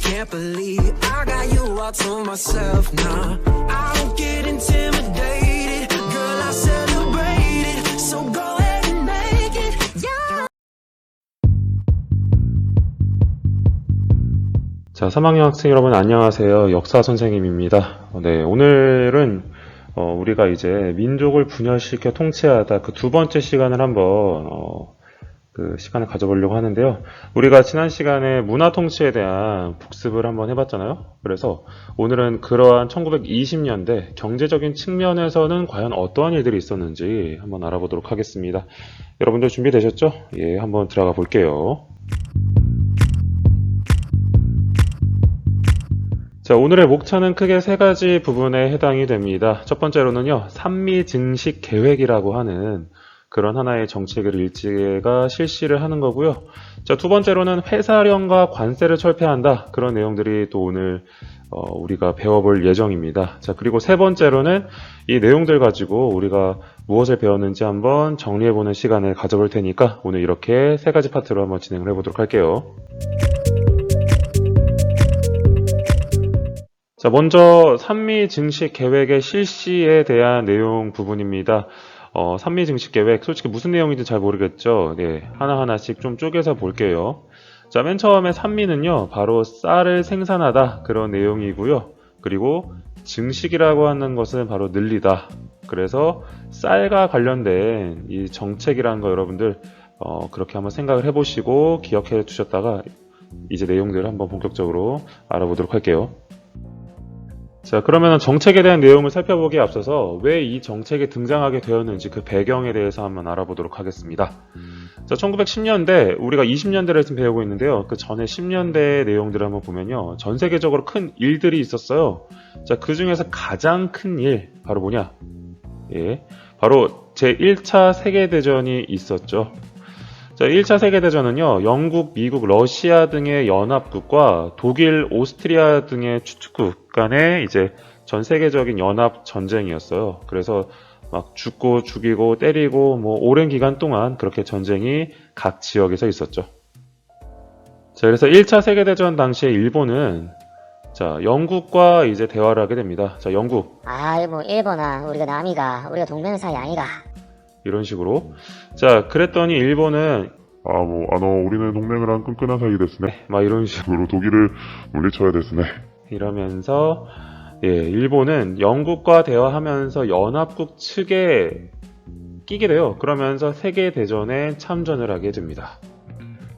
can't believe I got you all to myself now. I don't get intimidated, girl, I celebrate it. So go ahead and make it, yeah. 자, 3학년 학생 여러분 안녕하세요. 역사 선생님입니다. 네, 오늘은 우리가 이제 민족을 분열시켜 통치하다 그 두 번째 시간을 한번 그 시간을 가져보려고 하는데요. 우리가 지난 시간에 문화 통치에 대한 복습을 한번 해봤잖아요. 그래서 오늘은 그러한 1920년대 경제적인 측면에서는 과연 어떠한 일들이 있었는지 한번 알아보도록 하겠습니다. 여러분들 준비되셨죠? 예, 한번 들어가 볼게요. 자, 오늘의 목차는 크게 세 가지 부분에 해당이 됩니다. 첫 번째로는요, 산미 증식 계획이라고 하는 그런 하나의 정책을 일제가 실시를 하는 거고요. 자, 두 번째로는 회사령과 관세를 철폐한다. 그런 내용들이 또 오늘 우리가 배워볼 예정입니다. 자, 그리고 세 번째로는 이 내용들 가지고 우리가 무엇을 배웠는지 한번 정리해보는 시간을 가져볼 테니까 오늘 이렇게 세 가지 파트로 한번 진행을 해보도록 할게요. 자, 먼저 산미 증식 계획의 실시에 대한 내용 부분입니다. 산미 증식 계획, 솔직히 무슨 내용인지 잘 모르겠죠. 네, 하나하나씩 좀 쪼개서 볼게요. 자, 맨 처음에 산미는요, 바로 쌀을 생산하다 그런 내용이고요. 그리고 증식이라고 하는 것은 바로 늘리다. 그래서 쌀과 관련된 이 정책이라는 거 여러분들 그렇게 한번 생각을 해보시고 기억해 두셨다가 이제 내용들을 한번 본격적으로 알아보도록 할게요. 자, 그러면 정책에 대한 내용을 살펴보기에 앞서서 왜 이 정책이 등장하게 되었는지 그 배경에 대해서 한번 알아보도록 하겠습니다. 자, 1910년대, 우리가 20년대를 지금 배우고 있는데요. 그 전에 10년대의 내용들을 한번 보면요. 전 세계적으로 큰 일들이 있었어요. 자, 그 중에서 가장 큰 일, 바로 뭐냐? 예, 바로 제1차 세계대전이 있었죠. 자, 1차 세계대전은요, 영국, 미국, 러시아 등의 연합국과 독일, 오스트리아 등의 추축국 간의 이제 전 세계적인 연합 전쟁이었어요. 그래서 막 죽고 죽이고 때리고 뭐 오랜 기간 동안 그렇게 전쟁이 각 지역에서 있었죠. 자, 그래서 1차 세계대전 당시에 일본은 자, 영국과 이제 대화를 하게 됩니다. 자, 영국. 뭐 일본아, 우리가 남이가, 우리가 동맹 사이 아니가. 이런 식으로. 자, 그랬더니 일본은 우리는 동맹이랑 끈끈한 사이 됐으네. 막 이런 식으로 독일을 물리쳐야 됐으네. 이러면서 예, 일본은 영국과 대화하면서 연합국 측에 끼게 돼요. 그러면서 세계대전에 참전을 하게 됩니다.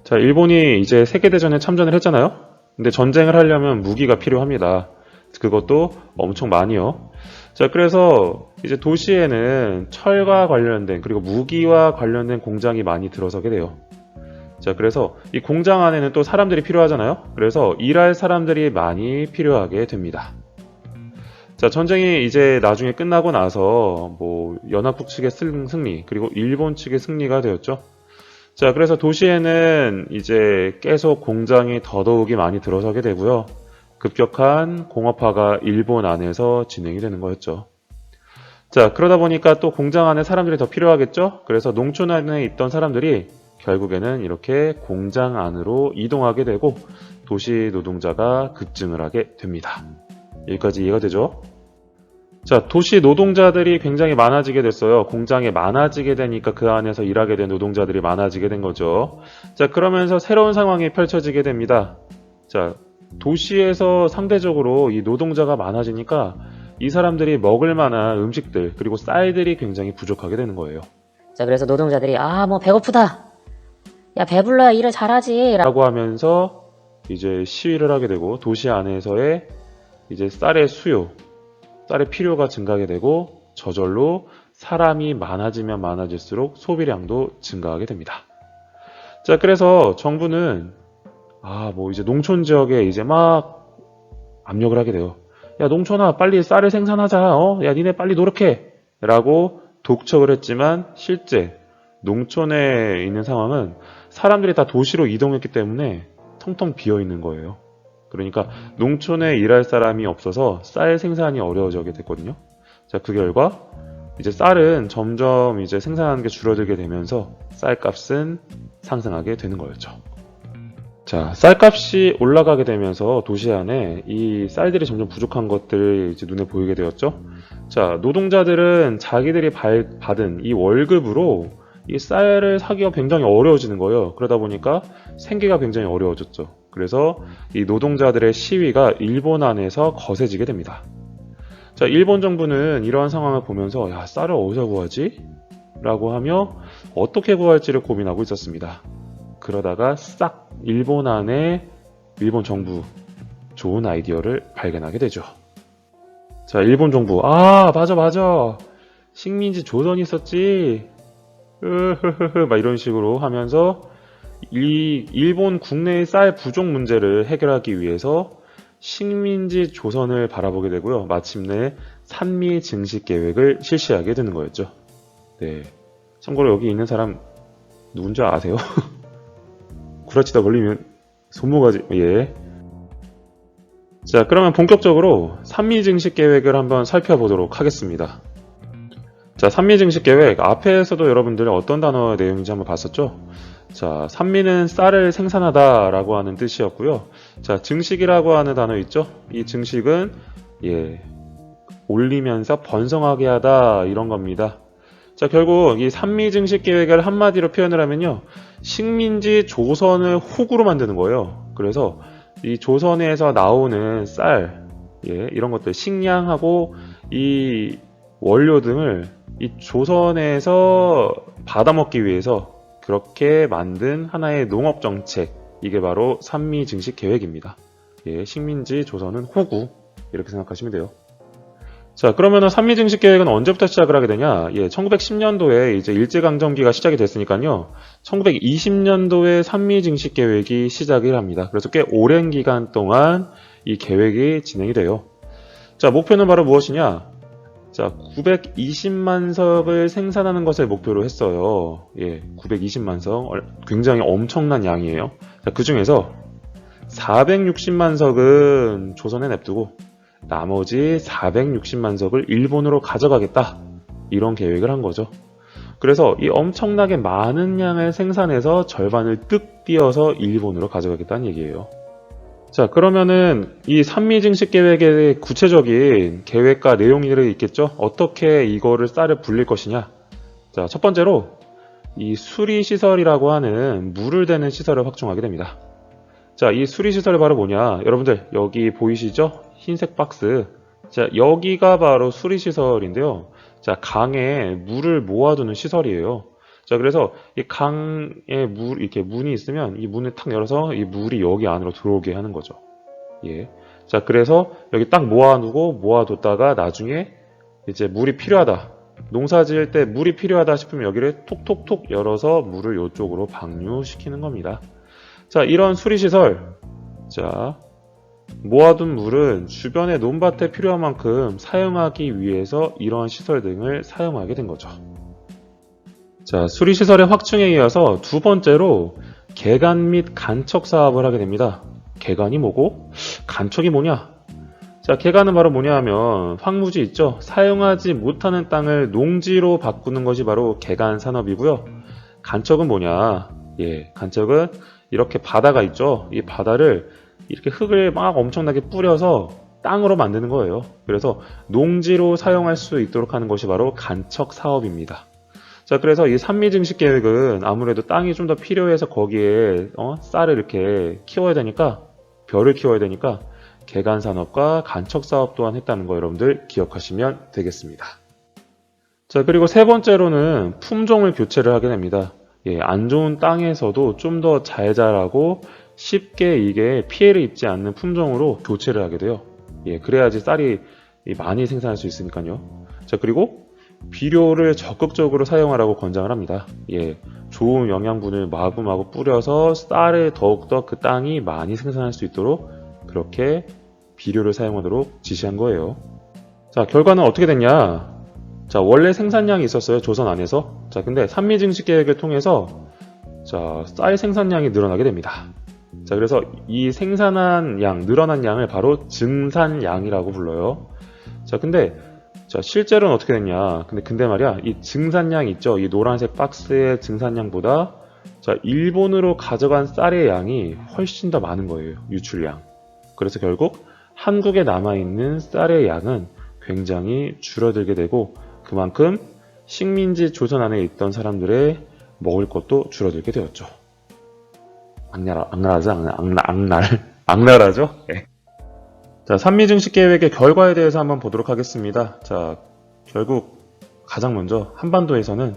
자, 일본이 이제 세계대전에 참전을 했잖아요. 근데 전쟁을 하려면 무기가 필요합니다. 그것도 엄청 많이요. 자, 그래서 이제 도시에는 철과 관련된 그리고 무기와 관련된 공장이 많이 들어서게 돼요. 자, 그래서 이 공장 안에는 또 사람들이 필요하잖아요. 그래서 일할 사람들이 많이 필요하게 됩니다. 자, 전쟁이 이제 나중에 끝나고 나서 뭐 연합국 측의 승리 그리고 일본 측의 승리가 되었죠. 자, 그래서 도시에는 이제 계속 공장이 더더욱이 많이 들어서게 되고요. 급격한 공업화가 일본 안에서 진행이 되는 거였죠. 자, 그러다 보니까 또 공장 안에 사람들이 더 필요하겠죠? 그래서 농촌 안에 있던 사람들이 결국에는 이렇게 공장 안으로 이동하게 되고 도시 노동자가 급증을 하게 됩니다. 여기까지 이해가 되죠? 자, 도시 노동자들이 굉장히 많아지게 됐어요. 공장에 많아지게 되니까 그 안에서 일하게 된 노동자들이 많아지게 된 거죠. 자, 그러면서 새로운 상황이 펼쳐지게 됩니다. 자, 도시에서 상대적으로 이 노동자가 많아지니까 이 사람들이 먹을 만한 음식들 그리고 쌀들이 굉장히 부족하게 되는 거예요. 자, 그래서 노동자들이 배고프다. 야, 배불러야 일을 잘하지. 라고 하면서 이제 시위를 하게 되고 도시 안에서의 이제 쌀의 수요, 쌀의 필요가 증가하게 되고 저절로 사람이 많아지면 많아질수록 소비량도 증가하게 됩니다. 자, 그래서 정부는 이제 농촌 지역에 이제 막 압력을 하게 돼요. 야, 농촌아, 빨리 쌀을 생산하자. 야, 니네 빨리 노력해. 라고 독촉을 했지만 실제 농촌에 있는 상황은 사람들이 다 도시로 이동했기 때문에 텅텅 비어 있는 거예요. 그러니까 농촌에 일할 사람이 없어서 쌀 생산이 어려워지게 됐거든요. 자, 그 결과 이제 쌀은 점점 이제 생산하는 게 줄어들게 되면서 쌀값은 상승하게 되는 거였죠. 자, 쌀값이 올라가게 되면서 도시 안에 이 쌀들이 점점 부족한 것들이 이제 눈에 보이게 되었죠. 자, 노동자들은 자기들이 받은 이 월급으로 이 쌀을 사기가 굉장히 어려워지는 거예요. 그러다 보니까 생계가 굉장히 어려워졌죠. 그래서 이 노동자들의 시위가 일본 안에서 거세지게 됩니다. 자, 일본 정부는 이러한 상황을 보면서 야, 쌀을 어디서 구하지? 라고 하며 어떻게 구할지를 고민하고 있었습니다. 그러다가 싹 일본 안에 일본 정부 좋은 아이디어를 발견하게 되죠. 자, 일본 정부 맞아 식민지 조선이 있었지 막 이런 식으로 하면서 이 일본 국내의 쌀 부족 문제를 해결하기 위해서 식민지 조선을 바라보게 되고요. 마침내 산미 증식 계획을 실시하게 되는 거였죠. 네. 참고로 여기 있는 사람 누군지 아세요? 구라치다 걸리면 손모가지. 예. 자, 그러면 본격적으로 산미 증식 계획을 한번 살펴보도록 하겠습니다. 자, 산미 증식 계획 앞에서도 여러분들 어떤 단어의 내용인지 한번 봤었죠? 자, 산미는 쌀을 생산하다 라고 하는 뜻이었고요. 자, 증식이라고 하는 단어 있죠? 이 증식은 올리면서 번성하게 하다 이런 겁니다. 자, 결국 이 산미 증식 계획을 한마디로 표현을 하면요, 식민지 조선을 호구로 만드는 거예요. 그래서 이 조선에서 나오는 쌀, 이런 것들 식량하고 이 원료 등을 이 조선에서 받아먹기 위해서 그렇게 만든 하나의 농업 정책, 이게 바로 산미 증식 계획입니다. 식민지 조선은 호구 이렇게 생각하시면 돼요. 자, 그러면은 산미 증식 계획은 언제부터 시작을 하게 되냐? 1910년도에 이제 일제강점기가 시작이 됐으니까요. 1920년도에 산미 증식 계획이 시작을 합니다. 그래서 꽤 오랜 기간 동안 이 계획이 진행이 돼요. 자, 목표는 바로 무엇이냐? 자, 920만 석을 생산하는 것을 목표로 했어요. 920만 석. 굉장히 엄청난 양이에요. 자, 그 중에서 460만 석은 조선에 냅두고 나머지 460만 석을 일본으로 가져가겠다. 이런 계획을 한 거죠. 그래서 이 엄청나게 많은 양을 생산해서 절반을 뜩 띄어서 일본으로 가져가겠다는 얘기예요. 자, 그러면은 이 산미 증식 계획의 구체적인 계획과 내용들이 있겠죠? 어떻게 이거를 쌀을 불릴 것이냐? 자, 첫 번째로 이 수리시설이라고 하는 물을 대는 시설을 확충하게 됩니다. 자, 이 수리시설이 바로 뭐냐? 여러분들 여기 보이시죠? 흰색 박스. 자, 여기가 바로 수리시설인데요. 자, 강에 물을 모아두는 시설이에요. 자, 그래서 이 강에 이렇게 문이 있으면 이 문을 탁 열어서 이 물이 여기 안으로 들어오게 하는 거죠. 자, 그래서 여기 딱 모아뒀다가 나중에 이제 물이 필요하다. 농사 지을 때 물이 필요하다 싶으면 여기를 톡톡톡 열어서 물을 이쪽으로 방류시키는 겁니다. 자, 이런 수리시설. 자, 모아둔 물은 주변의 논밭에 필요한 만큼 사용하기 위해서 이러한 시설 등을 사용하게 된 거죠. 자, 수리시설의 확충에 이어서 두 번째로 개간 및 간척 사업을 하게 됩니다. 개간이 뭐고 간척이 뭐냐? 자, 개간은 바로 뭐냐 하면 황무지 있죠? 사용하지 못하는 땅을 농지로 바꾸는 것이 바로 개간 산업이고요. 간척은 뭐냐? 간척은 이렇게 바다가 있죠? 이 바다를 이렇게 흙을 막 엄청나게 뿌려서 땅으로 만드는 거예요. 그래서 농지로 사용할 수 있도록 하는 것이 바로 간척 사업입니다. 자, 그래서 이 산미 증식 계획은 아무래도 땅이 좀 더 필요해서 거기에 쌀을 이렇게 키워야 되니까, 벼를 키워야 되니까 개간 산업과 간척 사업 또한 했다는 거 여러분들 기억하시면 되겠습니다. 자, 그리고 세 번째로는 품종을 교체를 하게 됩니다. 안 좋은 땅에서도 좀 더 잘 자라고 쉽게 이게 피해를 입지 않는 품종으로 교체를 하게 돼요. 그래야지 쌀이 많이 생산할 수 있으니까요. 자, 그리고 비료를 적극적으로 사용하라고 권장을 합니다. 좋은 영양분을 마구마구 뿌려서 쌀을 더욱더 그 땅이 많이 생산할 수 있도록 그렇게 비료를 사용하도록 지시한 거예요. 자, 결과는 어떻게 됐냐? 자, 원래 생산량이 있었어요. 조선 안에서. 자, 근데 산미 증식 계획을 통해서 자, 쌀 생산량이 늘어나게 됩니다. 자, 그래서 이 생산한 양, 늘어난 양을 바로 증산량이라고 불러요. 자, 근데 자, 실제로는 어떻게 됐냐? 근데 말이야, 이 증산량 있죠? 이 노란색 박스의 증산량보다 자, 일본으로 가져간 쌀의 양이 훨씬 더 많은 거예요. 유출량. 그래서 결국 한국에 남아있는 쌀의 양은 굉장히 줄어들게 되고 그만큼 식민지 조선 안에 있던 사람들의 먹을 것도 줄어들게 되었죠. 악랄하죠? 네. 자, 산미증식 계획의 결과에 대해서 한번 보도록 하겠습니다. 자, 결국 가장 먼저 한반도에서는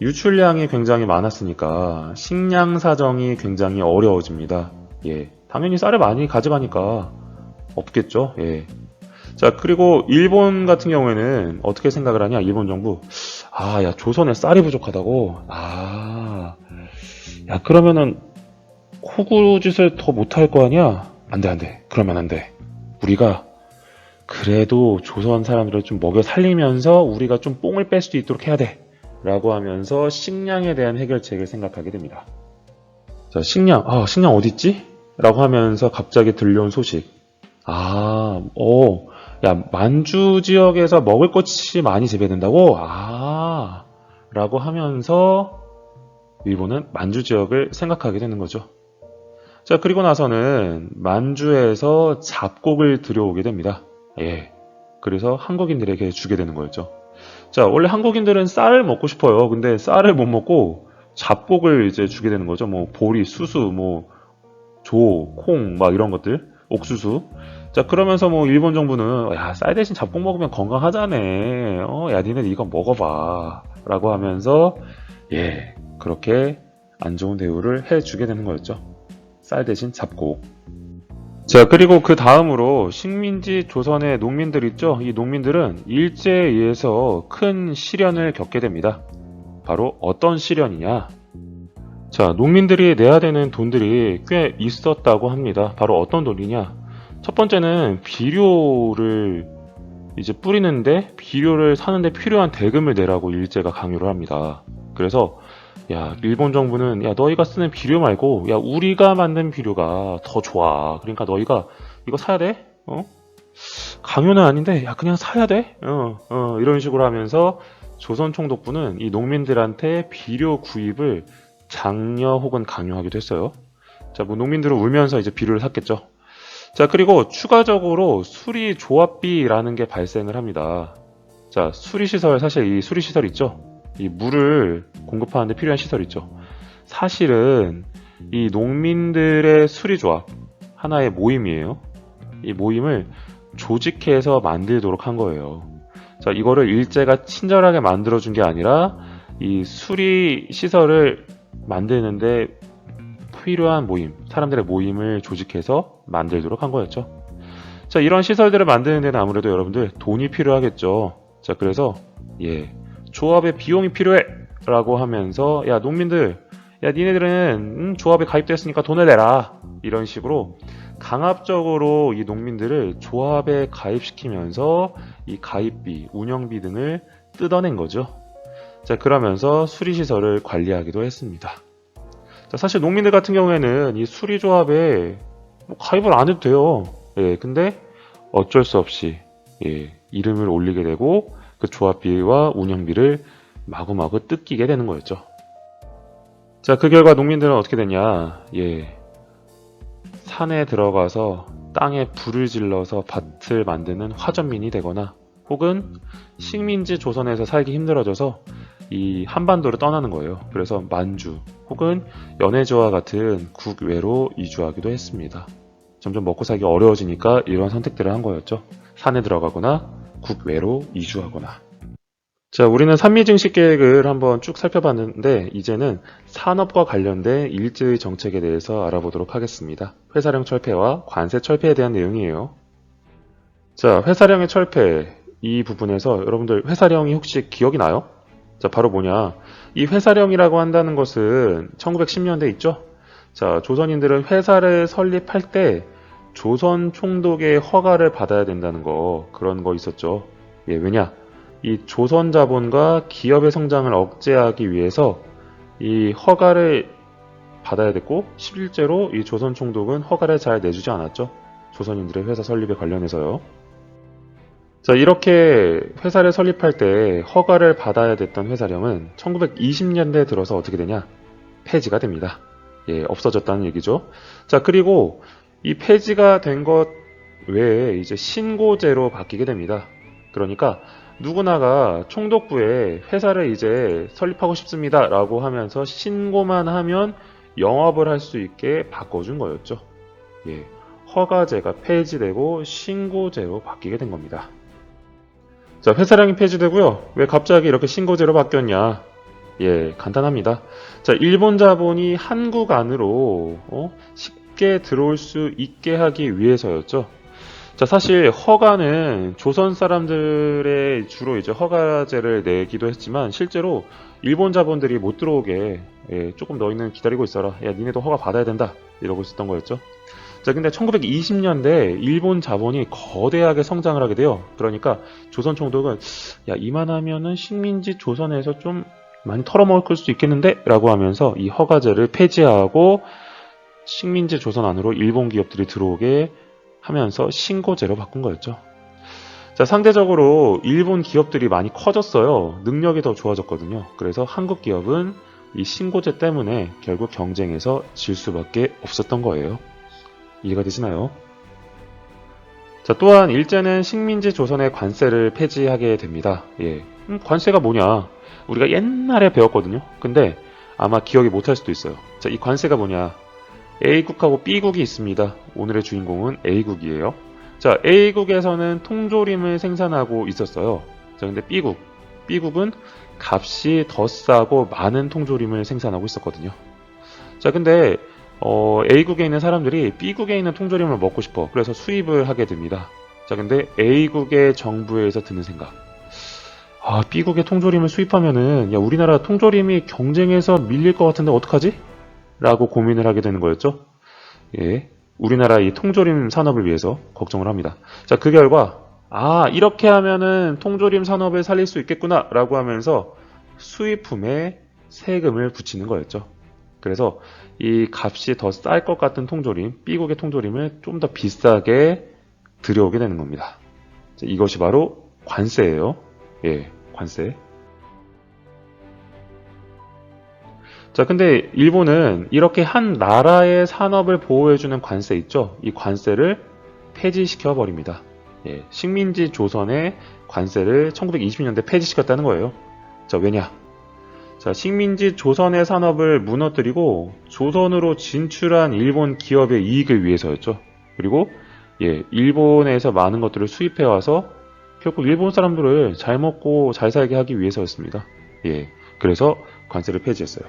유출량이 굉장히 많았으니까 식량 사정이 굉장히 어려워집니다. 예, 당연히 쌀을 많이 가져가니까 없겠죠. 예. 자, 그리고 일본 같은 경우에는 어떻게 생각을 하냐? 일본 정부. 아, 야, 조선에 쌀이 부족하다고? 아, 야, 그러면은 호구짓을 더 못할 거 아니야? 안 돼. 그러면 안 돼. 우리가 그래도 조선 사람들을 좀 먹여 살리면서 우리가 좀 뽕을 뺄 수 있도록 해야 돼. 라고 하면서 식량에 대한 해결책을 생각하게 됩니다. 자, 식량 어딨지? 라고 하면서 갑자기 들려온 소식. 야, 만주 지역에서 먹을 것이 많이 재배된다고? 라고 하면서 일본은 만주 지역을 생각하게 되는 거죠. 자, 그리고 나서는 만주에서 잡곡을 들여오게 됩니다. 예. 그래서 한국인들에게 주게 되는 거였죠. 자, 원래 한국인들은 쌀을 먹고 싶어요. 근데 쌀을 못 먹고 잡곡을 이제 주게 되는 거죠. 뭐, 보리, 수수, 조, 콩, 막 이런 것들. 옥수수. 자, 그러면서 일본 정부는, 야, 쌀 대신 잡곡 먹으면 건강하자네. 야, 니네 이거 먹어봐. 라고 하면서, 예, 그렇게 안 좋은 대우를 해주게 되는 거였죠. 쌀 대신 잡곡. 자, 그리고 그 다음으로 식민지 조선의 농민들 있죠? 이 농민들은 일제에 의해서 큰 시련을 겪게 됩니다. 바로 어떤 시련이냐? 자, 농민들이 내야 되는 돈들이 꽤 있었다고 합니다. 바로 어떤 돈이냐? 첫 번째는 비료를 이제 뿌리는데 비료를 사는데 필요한 대금을 내라고 일제가 강요를 합니다. 그래서 야, 일본 정부는 야, 너희가 쓰는 비료 말고 야, 우리가 만든 비료가 더 좋아. 그러니까 너희가 이거 사야 돼? 강요는 아닌데 야, 그냥 사야 돼? 이런 식으로 하면서 조선 총독부는 이 농민들한테 비료 구입을 장려 혹은 강요하기도 했어요. 자, 농민들은 울면서 이제 비료를 샀겠죠. 자, 그리고 추가적으로 수리조합비라는 게 발생을 합니다. 자, 수리시설, 사실 이 수리시설 있죠? 이 물을 공급하는데 필요한 시설 있죠. 사실은 이 농민들의 수리조합 하나의 모임이에요. 이 모임을 조직해서 만들도록 한 거예요. 자, 이거를 일제가 친절하게 만들어준 게 아니라 이 수리시설을 만드는데 필요한 모임, 사람들의 모임을 조직해서 만들도록 한 거였죠. 자, 이런 시설들을 만드는 데는 아무래도 여러분들 돈이 필요하겠죠. 자, 그래서 조합에 비용이 필요해 라고 하면서 야, 농민들, 야, 니네들은 조합에 가입됐으니까 돈을 내라. 이런 식으로 강압적으로 이 농민들을 조합에 가입시키면서 이 가입비, 운영비 등을 뜯어낸 거죠. 자, 그러면서 수리시설을 관리하기도 했습니다. 자, 사실 농민들 같은 경우에는 이 수리조합에 가입을 안 해도 돼요. 예, 근데 어쩔 수 없이 이름을 올리게 되고 그 조합비와 운영비를 마구마구 뜯기게 되는 거였죠. 자, 그 결과 농민들은 어떻게 되냐? 산에 들어가서 땅에 불을 질러서 밭을 만드는 화전민이 되거나 혹은 식민지 조선에서 살기 힘들어져서 이 한반도를 떠나는 거예요. 그래서 만주 혹은 연해주와 같은 국외로 이주하기도 했습니다. 점점 먹고 살기 어려워지니까 이런 선택들을 한 거였죠. 산에 들어가거나 국외로 이주하거나. 자, 우리는 산미증식 계획을 한번 쭉 살펴봤는데 이제는 산업과 관련된 일제의 정책에 대해서 알아보도록 하겠습니다. 회사령 철폐와 관세 철폐에 대한 내용이에요. 자, 회사령의 철폐 이 부분에서 여러분들 회사령이 혹시 기억이 나요? 자, 바로 뭐냐? 이 회사령이라고 한다는 것은 1910년대 있죠? 자, 조선인들은 회사를 설립할 때 조선 총독의 허가를 받아야 된다는 거, 그런 거 있었죠. 왜냐? 이 조선 자본과 기업의 성장을 억제하기 위해서 이 허가를 받아야 됐고, 실제로 이 조선 총독은 허가를 잘 내주지 않았죠. 조선인들의 회사 설립에 관련해서요. 자, 이렇게 회사를 설립할 때 허가를 받아야 됐던 회사령은 1920년대에 들어서 어떻게 되냐? 폐지가 됩니다. 예, 없어졌다는 얘기죠. 자, 그리고 이 폐지가 된 것 외에 이제 신고제로 바뀌게 됩니다. 그러니까 누구나가 총독부에 회사를 이제 설립하고 싶습니다 라고 하면서 신고만 하면 영업을 할 수 있게 바꿔준 거였죠. 예, 허가제가 폐지되고 신고제로 바뀌게 된 겁니다. 자, 회사량이 폐지되고요. 왜 갑자기 이렇게 신고제로 바뀌었냐? 예, 간단합니다. 자, 일본 자본이 한국 안으로 쉽게 들어올 수 있게 하기 위해서였죠. 자, 사실 허가는 조선 사람들의 주로 이제 허가제를 내기도 했지만 실제로 일본 자본들이 못 들어오게 조금 너희는 기다리고 있어라. 야, 니네도 허가 받아야 된다. 이러고 있었던 거였죠. 자, 근데 1920년대 일본 자본이 거대하게 성장을 하게 돼요. 그러니까 조선 총독은 야, 이만하면은 식민지 조선에서 좀 많이 털어먹을 수 있겠는데? 라고 하면서 이 허가제를 폐지하고 식민지 조선 안으로 일본 기업들이 들어오게 하면서 신고제로 바꾼 거였죠. 자, 상대적으로 일본 기업들이 많이 커졌어요. 능력이 더 좋아졌거든요. 그래서 한국 기업은 이 신고제 때문에 결국 경쟁에서 질 수밖에 없었던 거예요. 이해가 되시나요? 자, 또한 일제는 식민지 조선의 관세를 폐지하게 됩니다. 예, 관세가 뭐냐? 우리가 옛날에 배웠거든요. 근데 아마 기억이 못할 수도 있어요. 자, 이 관세가 뭐냐? A국하고 B국이 있습니다. 오늘의 주인공은 A국이에요. 자, A국에서는 통조림을 생산하고 있었어요. 자, 근데 B국은 값이 더 싸고 많은 통조림을 생산하고 있었거든요. 자, 근데 A국에 있는 사람들이 B국에 있는 통조림을 먹고 싶어. 그래서 수입을 하게 됩니다. 자, 근데 A국의 정부에서 드는 생각. 아, B국의 통조림을 수입하면은 야, 우리나라 통조림이 경쟁에서 밀릴 것 같은데 어떡하지? 라고 고민을 하게 되는 거였죠. 예, 우리나라 이 통조림 산업을 위해서 걱정을 합니다. 자, 그 결과 이렇게 하면은 통조림 산업을 살릴 수 있겠구나 라고 하면서 수입품에 세금을 붙이는 거였죠. 그래서 이 값이 더 쌀 것 같은 통조림, B국의 통조림을 좀 더 비싸게 들여오게 되는 겁니다. 자, 이것이 바로 관세예요. 예, 관세. 자, 근데 일본은 이렇게 한 나라의 산업을 보호해주는 관세 있죠? 이 관세를 폐지시켜 버립니다. 예, 식민지 조선의 관세를 1920년대 폐지시켰다는 거예요. 자, 왜냐? 자, 식민지 조선의 산업을 무너뜨리고 조선으로 진출한 일본 기업의 이익을 위해서였죠. 그리고 예, 일본에서 많은 것들을 수입해와서 결국 일본 사람들을 잘 먹고 잘 살게 하기 위해서였습니다. 예, 그래서 관세를 폐지했어요.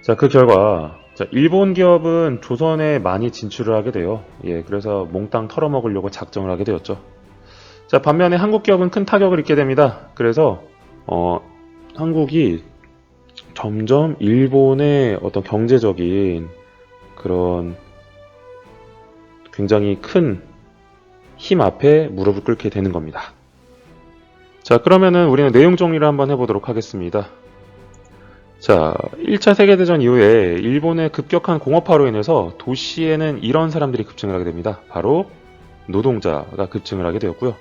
자, 그 결과 일본 기업은 조선에 많이 진출을 하게 돼요. 예, 그래서 몽땅 털어먹으려고 작정을 하게 되었죠. 자, 반면에 한국 기업은 큰 타격을 입게 됩니다. 그래서 한국이 점점 일본의 어떤 경제적인 그런 굉장히 큰 힘 앞에 무릎을 꿇게 되는 겁니다. 자, 그러면은 우리는 내용 정리를 한번 해보도록 하겠습니다. 자, 1차 세계대전 이후에 일본의 급격한 공업화로 인해서 도시에는 이런 사람들이 급증을 하게 됩니다. 바로 노동자가 급증을 하게 되었고요.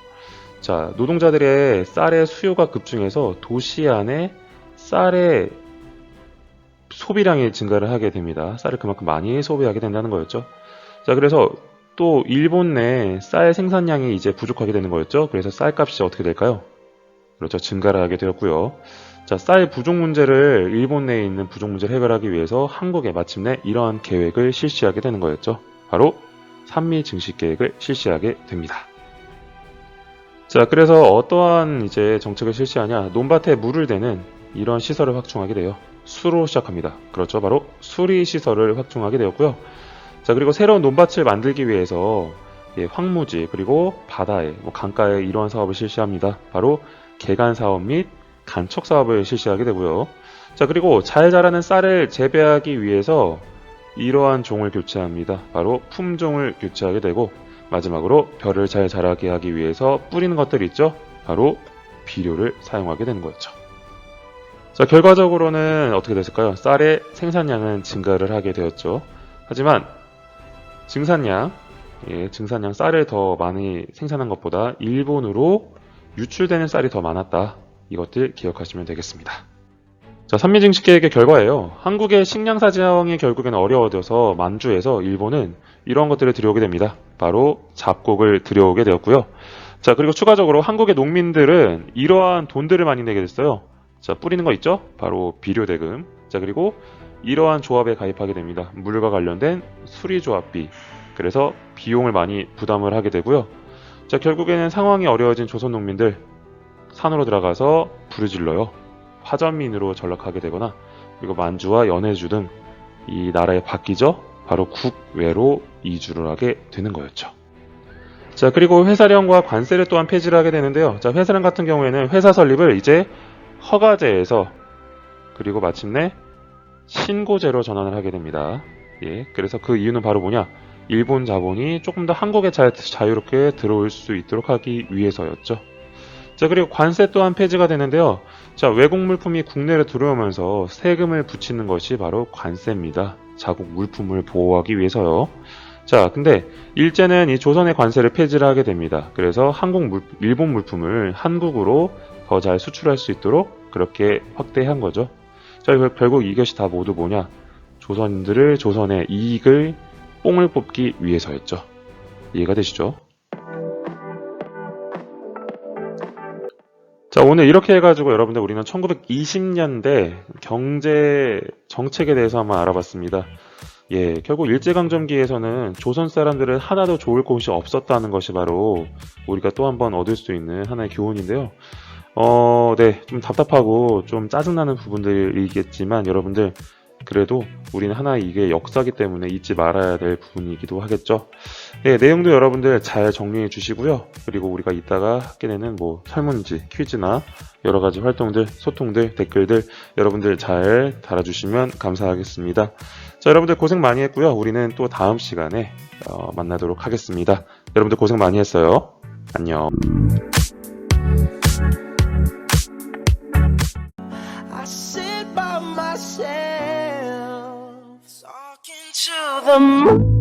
자, 노동자들의 쌀의 수요가 급증해서 도시 안에 쌀의 소비량이 증가를 하게 됩니다. 쌀을 그만큼 많이 소비하게 된다는 거였죠. 자, 그래서 또 일본 내 쌀 생산량이 이제 부족하게 되는 거였죠. 그래서 쌀값이 어떻게 될까요? 그렇죠. 증가를 하게 되었고요. 자, 쌀 부족 문제를 일본 내에 있는 부족 문제를 해결하기 위해서 한국에 마침내 이러한 계획을 실시하게 되는 거였죠. 바로 산미 증식 계획을 실시하게 됩니다. 자, 그래서 어떠한 이제 정책을 실시하냐? 논밭에 물을 대는 이런 시설을 확충하게 돼요. 수로 시작합니다. 그렇죠. 바로 수리 시설을 확충하게 되었고요. 자, 그리고 새로운 논밭을 만들기 위해서 황무지 그리고 바다에 강가에 이러한 사업을 실시합니다. 바로 개간 사업 및 간척 사업을 실시하게 되고요. 자, 그리고 잘 자라는 쌀을 재배하기 위해서 이러한 종을 교체합니다. 바로 품종을 교체하게 되고 마지막으로 벼를 잘 자라게 하기 위해서 뿌리는 것들 있죠. 바로 비료를 사용하게 되는 거였죠. 자, 결과적으로는 어떻게 됐을까요? 쌀의 생산량은 증가를 하게 되었죠. 하지만 증산량 쌀을 더 많이 생산한 것보다 일본으로 유출되는 쌀이 더 많았다. 이것들 기억하시면 되겠습니다. 자, 산미증식계획의 결과예요. 한국의 식량 사정이 결국에는 어려워져서 만주에서 일본은 이러한 것들을 들여오게 됩니다. 바로 잡곡을 들여오게 되었고요. 자, 그리고 추가적으로 한국의 농민들은 이러한 돈들을 많이 내게 됐어요. 자, 뿌리는 거 있죠? 바로 비료대금. 자, 그리고 이러한 조합에 가입하게 됩니다. 물과 관련된 수리조합비. 그래서 비용을 많이 부담을 하게 되고요. 자, 결국에는 상황이 어려워진 조선 농민들 산으로 들어가서 부르질러요. 화전민으로 전락하게 되거나, 그리고 만주와 연해주 등 이 나라에 바뀌죠. 바로 국외로 이주를 하게 되는 거였죠. 자, 그리고 회사령과 관세를 또한 폐지를 하게 되는데요. 자, 회사령 같은 경우에는 회사 설립을 이제 허가제에서 그리고 마침내 신고제로 전환을 하게 됩니다. 예, 그래서 그 이유는 바로 뭐냐? 일본 자본이 조금 더 한국에 자유롭게 들어올 수 있도록 하기 위해서였죠. 자, 그리고 관세 또한 폐지가 되는데요. 자, 외국 물품이 국내로 들어오면서 세금을 붙이는 것이 바로 관세입니다. 자국 물품을 보호하기 위해서요. 자, 근데 일제는 이 조선의 관세를 폐지를 하게 됩니다. 그래서 일본 물품을 한국으로 더 잘 수출할 수 있도록 그렇게 확대한 거죠. 자, 결국 이것이 다 모두 뭐냐? 조선인들을 조선의 이익을 뽕을 뽑기 위해서였죠. 이해가 되시죠? 자, 오늘 이렇게 해가지고 여러분들 우리는 1920년대 경제 정책에 대해서 한번 알아봤습니다. 예, 결국 일제강점기에서는 조선 사람들은 하나도 좋을 곳이 없었다는 것이 바로 우리가 또 한 번 얻을 수 있는 하나의 교훈인데요. 네, 좀 답답하고 좀 짜증나는 부분들이겠지만 여러분들 그래도 우리는 하나의 이게 역사기 때문에 잊지 말아야 될 부분이기도 하겠죠. 네, 내용도 여러분들 잘 정리해 주시고요. 그리고 우리가 이따가 하게 되는 뭐 설문지, 퀴즈나 여러 가지 활동들, 소통들, 댓글들 여러분들 잘 달아주시면 감사하겠습니다. 자, 여러분들 고생 많이 했고요. 우리는 또 다음 시간에 만나도록 하겠습니다. 여러분들 고생 많이 했어요. 안녕. I sit by myself, talking to the moon.